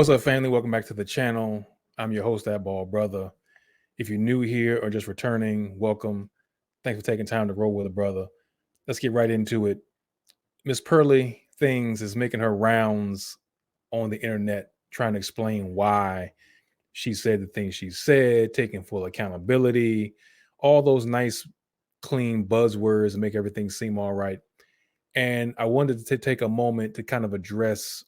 What's up, family? Welcome back to the channel. I'm your host, Thatbaldbrutha. If you're new here or just returning, welcome. Thanks for taking time to roll with a brother. Let's get right into it. Miss Pearly Things is making her rounds on the internet, trying to explain why she said the things she said, taking full accountability, all those nice, clean buzzwords and make everything seem all right. And I wanted to take a moment to kind of address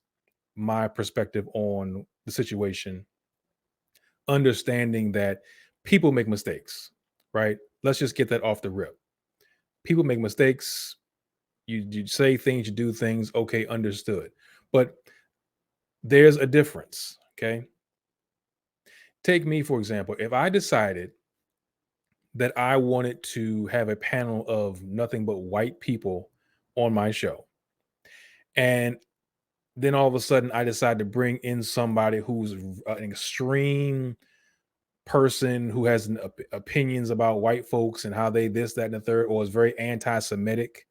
my perspective on the situation, understanding that people make mistakes, right? Let's just get that off the rip. People make mistakes. You say things, you do things. Okay, understood. But there's a difference. Okay. Take me, for example. If I decided that I wanted to have a panel of nothing but white people on my show, and then all of a sudden I decide to bring in somebody who's an extreme person who has opinions about white folks and how they this, that, and the third, or is very anti-Semitic,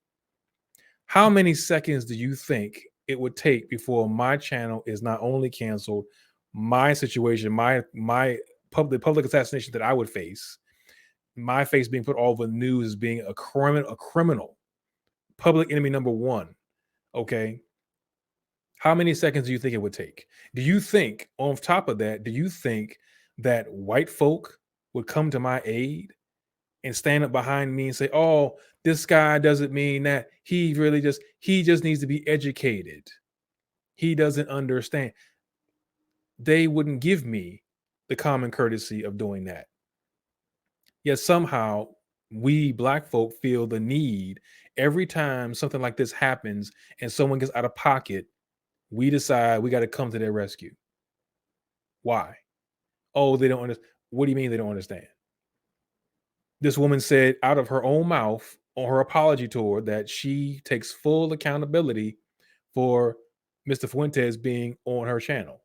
how many seconds do you think it would take before my channel is not only canceled, my situation, the public assassination that I would face, my face being put all over the news as being a criminal, public enemy number one? Okay. How many seconds do you think it would take? Do you think, on top of that, do you think that white folk would come to my aid and stand up behind me and say, "Oh, this guy doesn't mean that. He just needs to be educated. He doesn't understand." They wouldn't give me the common courtesy of doing that. Yet somehow we black folk feel the need every time something like this happens and someone gets out of pocket, we decide we got to come to their rescue. Why? Oh, they don't understand. What do you mean they don't understand? This woman said out of her own mouth on her apology tour that she takes full accountability for Mr. Fuentes being on her channel.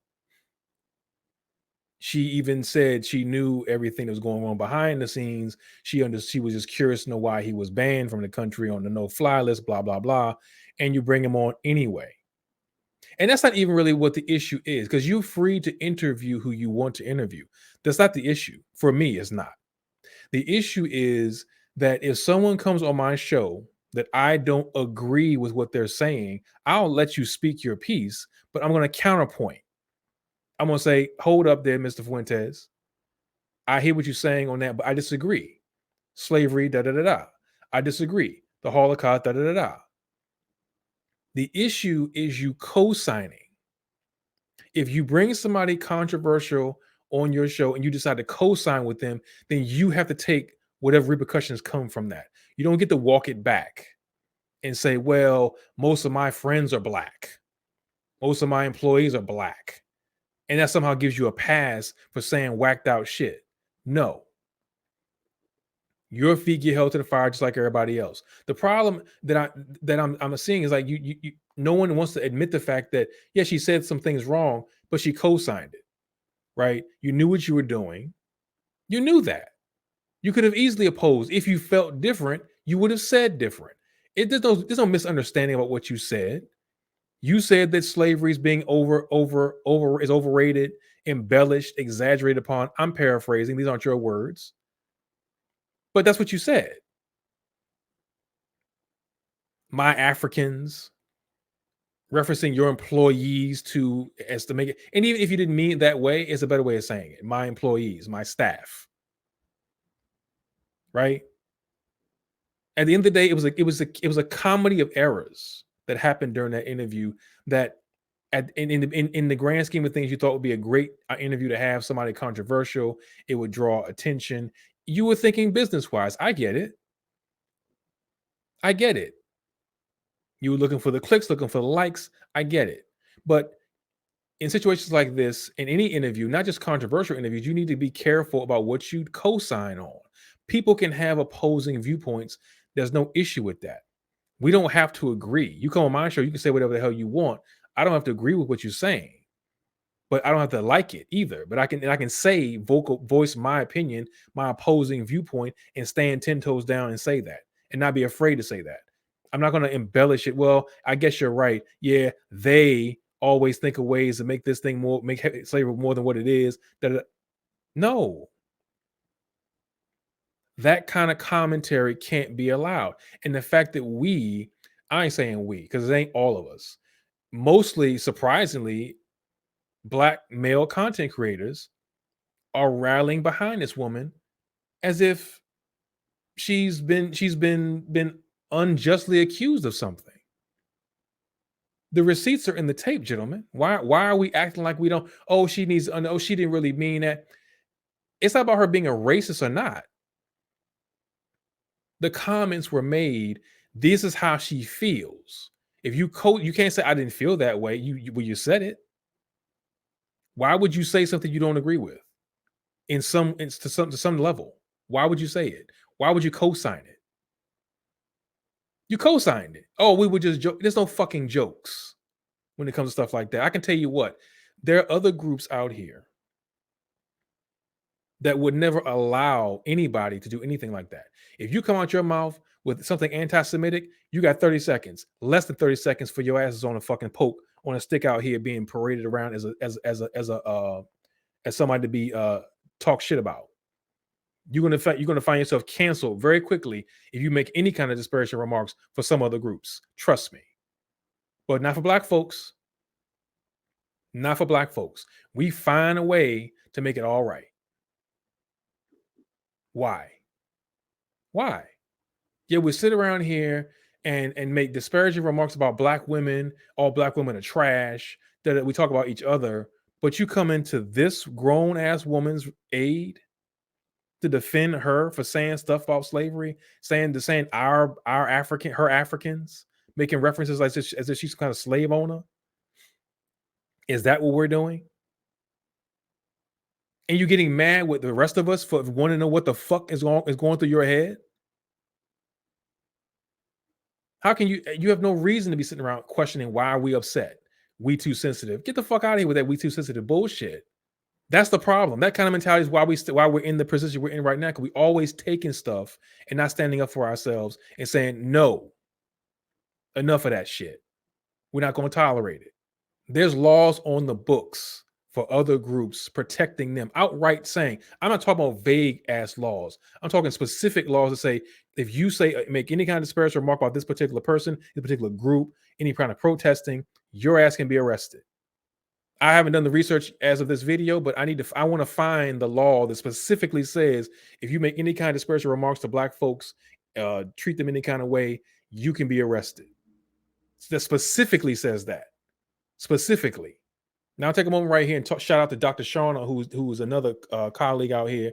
She even said she knew everything that was going on behind the scenes. She was just curious to know why he was banned from the country on the no-fly list, blah, blah, blah. And you bring him on anyway. And that's not even really what the issue is, because you're free to interview who you want to interview. That's not the issue. For me, it's not. The issue is that if someone comes on my show that I don't agree with what they're saying, I'll let you speak your piece, but I'm going to counterpoint. I'm going to say, hold up there, Mr. Fuentes. I hear what you're saying on that, but I disagree. Slavery, da da da da. I disagree. The Holocaust, da da da da. The issue is you co-signing. If you bring somebody controversial on your show and you decide to co-sign with them, then you have to take whatever repercussions come from that. You don't get to walk it back and say, well, most of my friends are black. Most of my employees are black. And that somehow gives you a pass for saying whacked out shit. No. Your feet get held to the fire just like everybody else. The problem that I'm seeing is like you no one wants to admit the fact that, yeah, she said some things wrong, but she co-signed it, right? You knew what you were doing. You knew that. You could have easily opposed. If you felt different, you would have said different. There's no misunderstanding about what you said. You said that slavery is being is overrated, embellished, exaggerated upon. I'm paraphrasing. These aren't your words. But that's what you said. My Africans, referencing your employees as to make it. And even if you didn't mean it that way, it's a better way of saying it. My employees, my staff. Right? At the end of the day, it was a comedy of errors that happened during that interview that in the grand scheme of things, you thought would be a great interview to have somebody controversial. It would draw attention. You were thinking business-wise. I get it. I get it. You were looking for the clicks, looking for the likes. I get it. But in situations like this, in any interview, not just controversial interviews, you need to be careful about what you co-sign on. People can have opposing viewpoints. There's no issue with that. We don't have to agree. You come on my show, you can say whatever the hell you want. I don't have to agree with what you're saying, but I don't have to like it either. But I can say voice my opinion, my opposing viewpoint, and stand 10 toes down and say that, and not be afraid to say that. I'm not going to embellish it. Well, I guess you're right. Yeah, they always think of ways to make this thing more, make slavery more than what it is. No, that kind of commentary can't be allowed. And the fact that I ain't saying we, because it ain't all of us, mostly surprisingly, Black male content creators are rallying behind this woman as if she's been unjustly accused of something. The receipts are in the tape, gentlemen. Why are we acting like we don't? Oh, she needs. Oh, she didn't really mean that. It's not about her being a racist or not. The comments were made. This is how she feels. If you can't say I didn't feel that way. You said it. Why would you say something you don't agree with? To some level. Why would you say it? Why would you co-sign it? You co-signed it. Oh, we would just joke. There's no fucking jokes when it comes to stuff like that. I can tell you what, there are other groups out here that would never allow anybody to do anything like that. If you come out your mouth with something anti-Semitic, you got 30 seconds, less than 30 seconds for your asses on a fucking poke, on a stick out here being paraded around as somebody to be talk shit about. You're gonna find yourself canceled very quickly if you make any kind of disparaging remarks for some other groups. Trust me. But not for Black folks. Not for Black folks. We find a way to make it all right. Why? Yeah, we sit around here and make disparaging remarks about Black women. All Black women are trash. That we talk about each other, but you come into this grown ass woman's aid to defend her for saying stuff about slavery, saying her Africans, making references like this, as if she's some kind of slave owner. Is that what we're doing? And you're getting mad with the rest of us for wanting to know what the fuck is going through your head? How can you have no reason to be sitting around questioning why are we upset? We too sensitive. Get the fuck out of here with that we too sensitive bullshit. That's the problem. That kind of mentality is why we're in the position we're in right now, because we always taking stuff and not standing up for ourselves and saying, no, enough of that shit. We're not going to tolerate it. There's laws on the books for other groups protecting them, outright saying, I'm not talking about vague ass laws. I'm talking specific laws that say, if you make any kind of disparaging remark about this particular person, this particular group, any kind of protesting, your ass can be arrested. I haven't done the research as of this video, but I want to find the law that specifically says if you make any kind of disparaging remarks to Black folks, treat them any kind of way, you can be arrested. That specifically says that. Specifically. Now I'll take a moment right here and shout out to Dr. Shauna, who's another colleague out here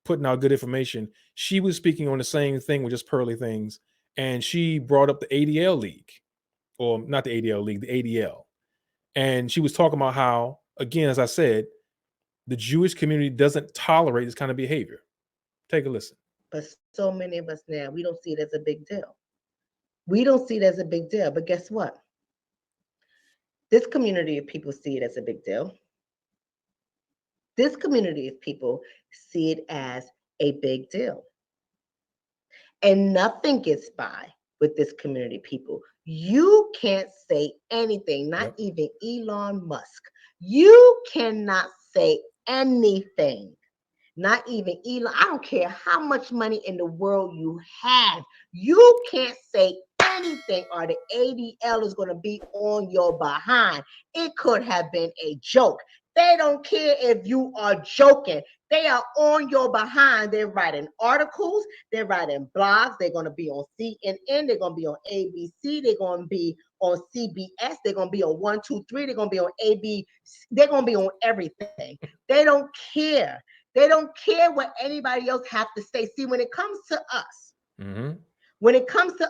putting out good information. She was speaking on the same thing with just pearly things, and she brought up the ADL League, or not the ADL League, the ADL. And she was talking about how, again, as I said, the Jewish community doesn't tolerate this kind of behavior. Take a listen. But so many of us now, we don't see it as a big deal. We don't see it as a big deal. But guess what? This community of people see it as a big deal. This community of people see it as a big deal. And nothing gets by with this community of people. You can't say anything, not even Elon Musk. You cannot say anything, not even Elon. I don't care how much money in the world you have. You can't say anything or the ADL is going to be on your behind. It could have been a joke. They don't care if you are joking. They are on your behind. They're writing articles. They're writing blogs. They're going to be on CNN. They're going to be on ABC. They're going to be on CBS. They're going to be on 123. They're going to be on AB. They're going to be on everything. They don't care. They don't care what anybody else have to say. See, when it comes to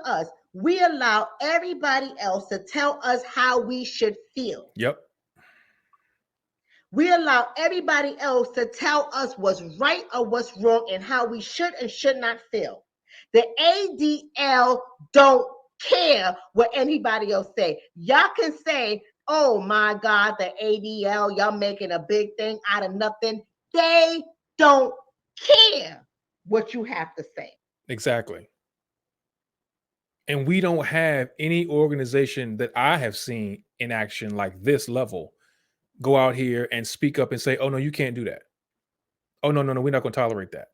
us, we allow everybody else to tell us how we should feel. Yep. We allow everybody else to tell us what's right or what's wrong and how we should and should not feel. The ADL don't care what anybody else say. Y'all can say, oh my God, the ADL, y'all making a big thing out of nothing. They don't care what you have to say. Exactly. And we don't have any organization that I have seen in action like this level go out here and speak up and say, oh, no, you can't do that. Oh, no, no, no, we're not going to tolerate that.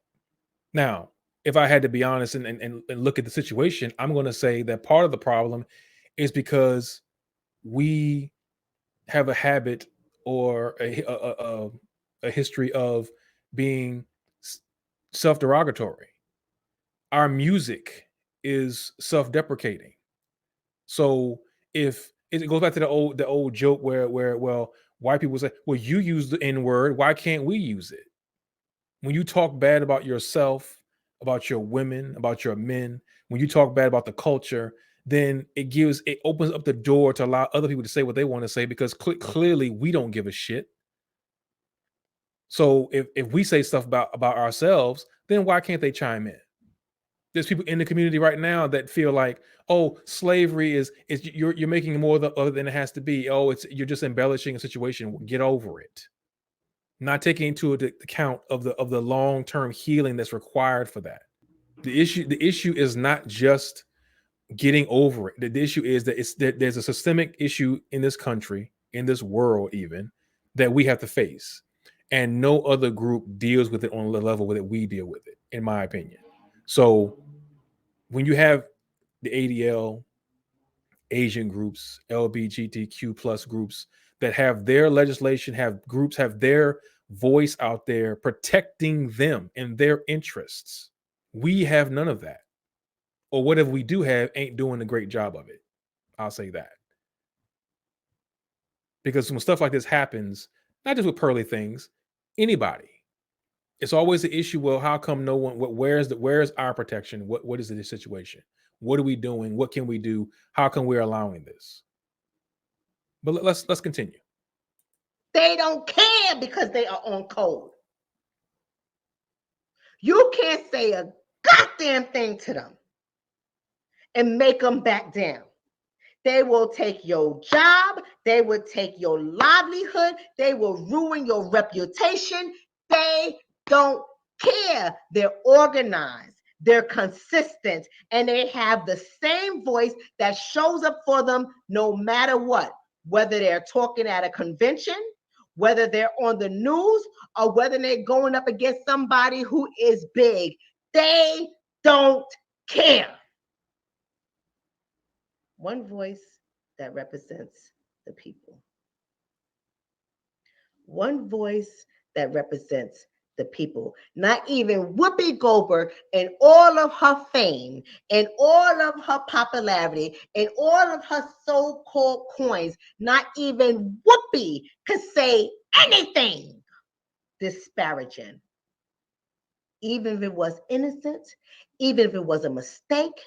Now, if I had to be honest and look at the situation, I'm going to say that part of the problem is because we have a habit or a history of being self-derogatory. Our music is self-deprecating. So if it goes back to the old joke where well, white people say, well, you use the N-word, why can't we use it? When you talk bad about yourself, about your women, about your men, when you talk bad about the culture, then it opens up the door to allow other people to say what they want to say, because clearly we don't give a shit. So if we say stuff about ourselves, then why can't they chime in? There's people in the community right now that feel like, oh, slavery is you're making more other than it has to be. Oh, you're just embellishing a situation. Get over it. Not taking into account of the long-term healing that's required for that. The issue is not just getting over it. The issue is that there's a systemic issue in this country, in this world even, that we have to face. And no other group deals with it on the level that we deal with it, in my opinion. So when you have the ADL, Asian groups, LGBTQ plus groups that have their legislation, have their voice out there protecting them and their interests. We have none of that. Or whatever we do have ain't doing a great job of it. I'll say that. Because when stuff like this happens, not just with pearly things, anybody, it's always the issue. Well, how come no one? Where's our protection? What is the situation? What are we doing? What can we do? How come we're allowing this? But let's continue. They don't care because they are on code. You can't say a goddamn thing to them and make them back down. They will take your job. They will take your livelihood. They will ruin your reputation. They don't care. They're organized. They're consistent. And they have the same voice that shows up for them no matter what. Whether they're talking at a convention, whether they're on the news, or whether they're going up against somebody who is big. They don't care. One voice that represents the people. One voice that represents the people. Not even Whoopi Goldberg and all of her fame and all of her popularity and all of her so-called coins, not even Whoopi could say anything disparaging. Even if it was innocent, even if it was a mistake,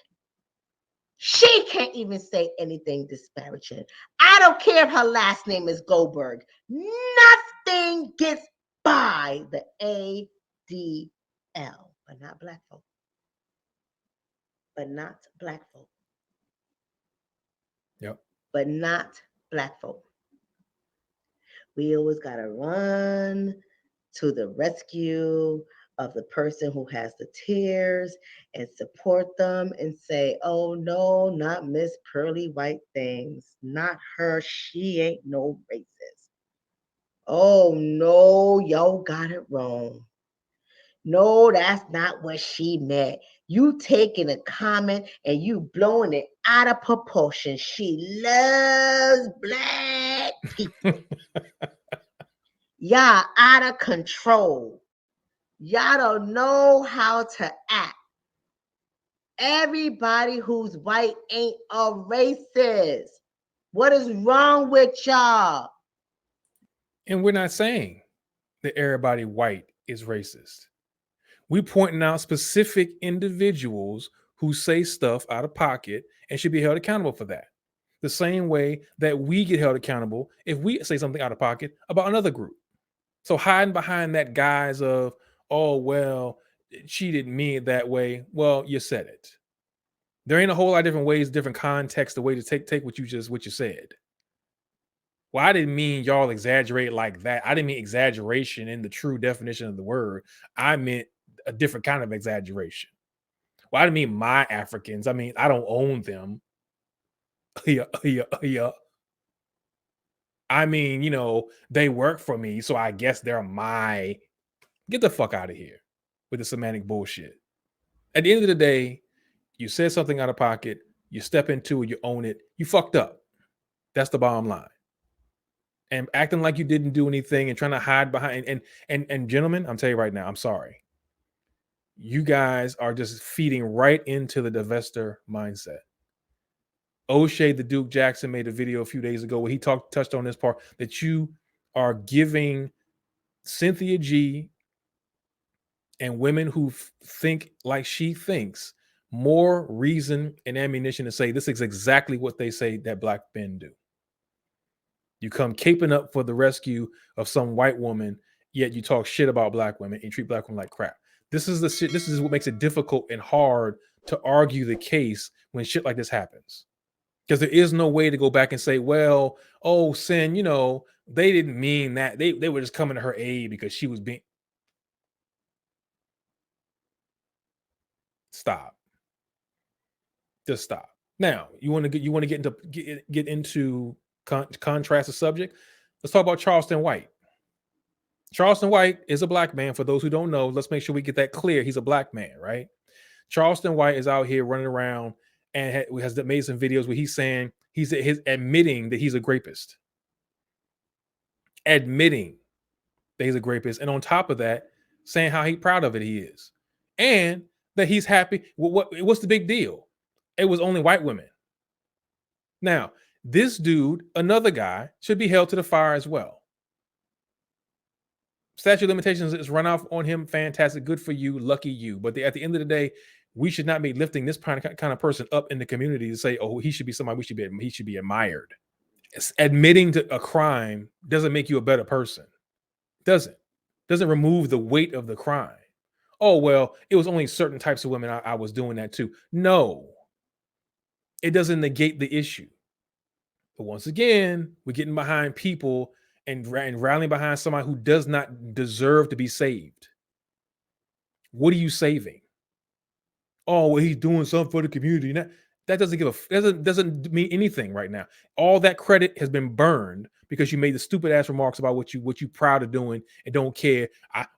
she can't even say anything disparaging. I don't care if her last name is Goldberg. Nothing gets by the ADL, but not black folk. But not black folk. Yep. But not black folk. We always got to run to the rescue of the person who has the tears and support them and say, oh no, not Miss Pearly White Things. Not her. She ain't no racist. Oh no, y'all got it wrong. No, that's not what she meant. You taking a comment and you blowing it out of proportion. She loves black people. Y'all out of control. Y'all don't know how to act. Everybody who's white ain't a racist. What is wrong with y'all? And we're not saying that everybody white is racist. We're pointing out specific individuals who say stuff out of pocket and should be held accountable for that. The same way that we get held accountable if we say something out of pocket about another group. So hiding behind that guise of, oh, well, she didn't mean it that way. Well, you said it. There ain't a whole lot of different ways, different context, the way to take what you said. Well, I didn't mean y'all exaggerate like that. I didn't mean exaggeration in the true definition of the word. I meant a different kind of exaggeration. Well, I didn't mean my Africans. I mean, I don't own them. Yeah, yeah, yeah. I mean, they work for me, so I guess they're my. Get the fuck out of here with the semantic bullshit. At the end of the day, you said something out of pocket, you step into it, you own it, you fucked up. That's the bottom line. And acting like you didn't do anything and trying to hide behind and gentlemen, I'm telling you right now, I'm sorry. You guys are just feeding right into the divester mindset. O'Shea the Duke Jackson made a video a few days ago where he touched on this part that you are giving Cynthia G and women who think like she thinks more reason and ammunition to say this is exactly what they say that black men do. You come caping up for the rescue of some white woman, yet you talk shit about black women and treat black women like crap. This is the shit. This is what makes it difficult and hard to argue the case when shit like this happens. Because there is no way to go back and say, well, oh, Sin, they didn't mean that. They were just coming to her aid because she was being. Stop. Just stop. Now, you want to get into contrast the subject. Let's talk about Charleston White. Charleston White is a black man. For those who don't know, let's make sure we get that clear. He's a black man, right? Charleston White is out here running around and has made some videos where he's saying he's admitting that he's a rapist. Admitting that he's a rapist. And on top of that, saying how proud of it he is. And that he's happy. What's the big deal? It was only white women. Now, this dude, another guy, should be held to the fire as well. Statute of limitations is run off on him. Fantastic. Good for you. Lucky you. But at the end of the day, we should not be lifting this kind of person up in the community to say, oh, he should be somebody he should be admired. Admitting to a crime doesn't make you a better person. Doesn't remove the weight of the crime. Oh, well, it was only certain types of women I was doing that too. No, it doesn't negate the issue. But once again, we're getting behind people and rallying behind somebody who does not deserve to be saved. What are you saving? Oh, well, he's doing something for the community. That doesn't mean anything right now. All that credit has been burned because you made the stupid ass remarks about what you proud of doing and don't care.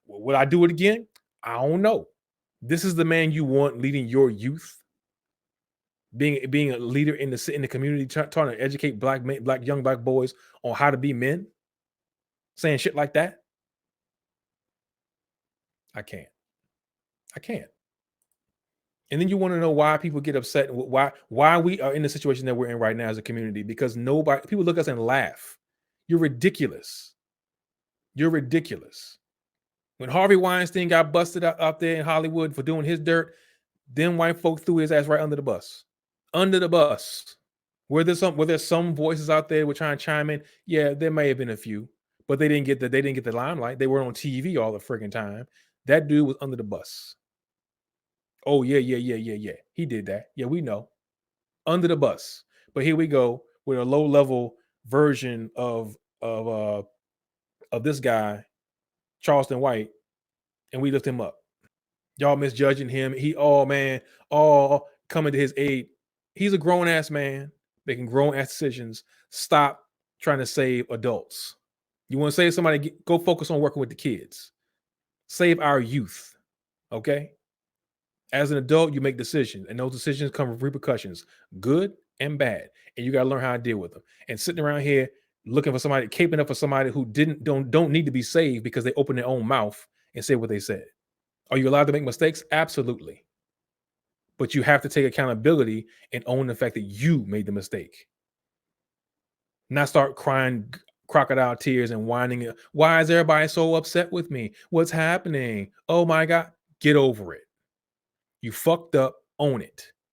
Would I do it again? I don't know. This is the man you want leading your youth, being a leader in the community, trying to educate young black boys on how to be men, saying shit like that. I can't. And then you want to know why people get upset, why we are in the situation that we're in right now as a community, because people look at us and laugh. You're ridiculous. When Harvey Weinstein got busted out there in Hollywood for doing his dirt, then white folks threw his ass right under the bus. Under the bus. Were there some voices out there who were trying to chime in? Yeah, there may have been a few, but they didn't get the limelight. They weren't on TV all the freaking time. That dude was under the bus. Oh, yeah. He did that. Yeah, we know. Under the bus. But here we go with a low-level version of this guy, Charleston White, and we lift him up. Y'all misjudging him. He, coming to his aid. He's a grown-ass man making grown-ass decisions. Stop trying to save adults. You want to save somebody, go focus on working with the kids. Save our youth, okay? As an adult, you make decisions, and those decisions come with repercussions, good and bad, and you got to learn how to deal with them. And sitting around here looking for somebody, caping up for somebody who don't need to be saved because they opened their own mouth and said what they said. Are you allowed to make mistakes? Absolutely. But you have to take accountability and own the fact that you made the mistake. Not start crying crocodile tears and whining. Why is everybody so upset with me? What's happening? Oh my God. Get over it. You fucked up. Own it.